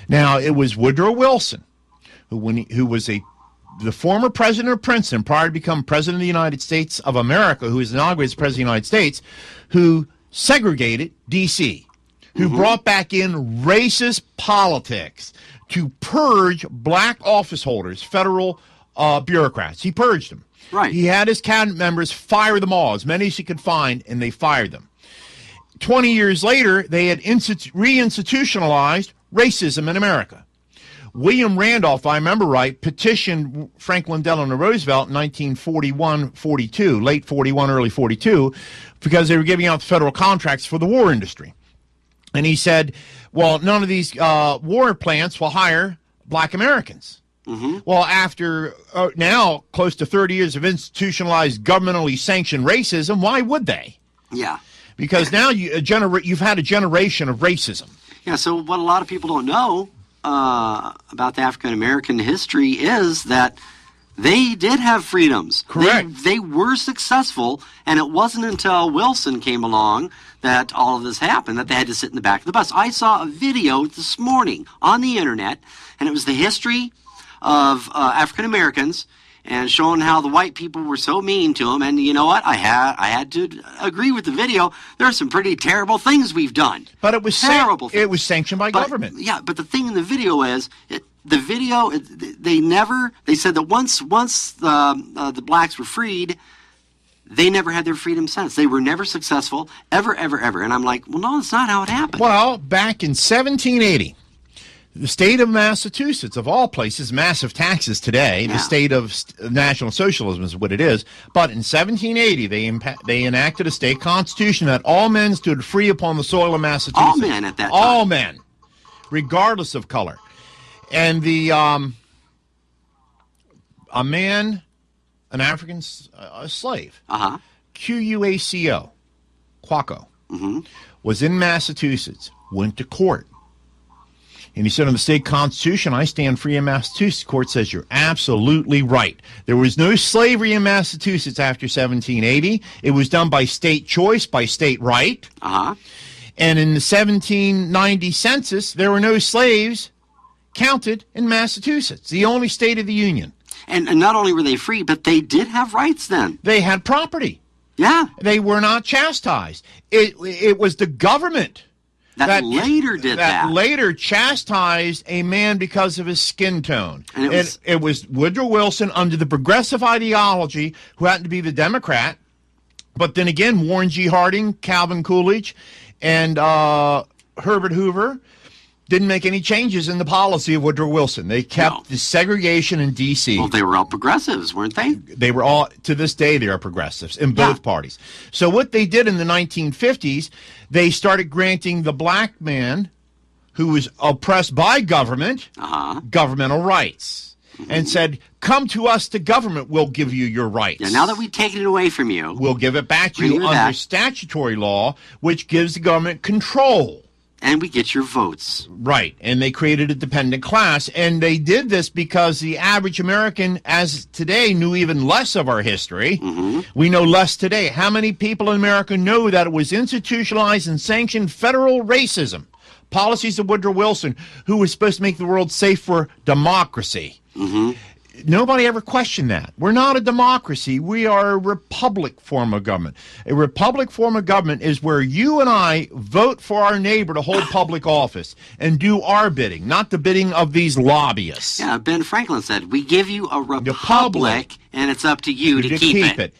Now, it was Woodrow Wilson, who was the former president of Princeton, prior to becoming president of the United States of America, who was inaugurated as president of the United States, who segregated D.C., who brought back in racist politics to purge black office holders, federal bureaucrats. He purged them. Right. He had his cabinet members fire them all, as many as he could find, and they fired them. 20 years later, they had reinstitutionalized racism in America. William Randolph, if I remember right, petitioned Franklin Delano Roosevelt in 1941-42, late 41, early 42, because they were giving out the federal contracts for the war industry. And he said, well, none of these war plants will hire black Americans. Well, after now close to 30 years of institutionalized, governmentally sanctioned racism, why would they? Yeah. Because now you've had a generation of racism. Yeah, so what a lot of people don't know about the African American history is that they did have freedoms. Correct. They were successful, and it wasn't until Wilson came along that all of this happened, that they had to sit in the back of the bus. I saw a video this morning on the internet, and it was the history of African Americans and showing how the white people were so mean to them. And you know what? I had to agree with the video. There are some pretty terrible things we've done. But it was terrible. It was sanctioned by government. Yeah, but the thing in the video is, they said that once the blacks were freed, they never had their freedom since. They were never successful, ever. And I'm like, well, no, that's not how it happened. Well, back in 1780, the state of Massachusetts, of all places, massive taxes today. Yeah. The state of National Socialism is what it is. But in 1780, they enacted a state constitution that all men stood free upon the soil of Massachusetts. All men at that time. All men, regardless of color. And an African slave, Quaco, was in Massachusetts, went to court. And he said, on the state constitution, I stand free in Massachusetts. The court says, you're absolutely right. There was no slavery in Massachusetts after 1780. It was done by state choice, by state right. And in the 1790 census, there were no slaves counted in Massachusetts, the only state of the Union. And not only were they free, but they did have rights then. They had property. Yeah. They were not chastised. It was the government that later did that. That later chastised a man because of his skin tone. And it was Woodrow Wilson under the progressive ideology, who happened to be the Democrat. But then again, Warren G. Harding, Calvin Coolidge, and Herbert Hoover didn't make any changes in the policy of Woodrow Wilson. They kept the segregation in D.C. Well, they were all progressives, weren't they? They were all, to this day, they are progressives in both parties. So what they did in the 1950s, they started granting the black man who was oppressed by government governmental rights. And said, come to us to government, we'll give you your rights. Yeah, now that we've taken it away from you, we'll give it back to you under statutory law, which gives the government control. And we get your votes. Right. And they created a dependent class. And they did this because the average American, as today, knew even less of our history. We know less today. How many people in America know that it was institutionalized and sanctioned federal racism? Policies of Woodrow Wilson, who was supposed to make the world safe for democracy. Nobody ever questioned that. We're not a democracy. We are a republic form of government. A republic form of government is where you and I vote for our neighbor to hold public office and do our bidding, not the bidding of these lobbyists. Yeah, Ben Franklin said, we give you a republic, and it's up to you to keep it.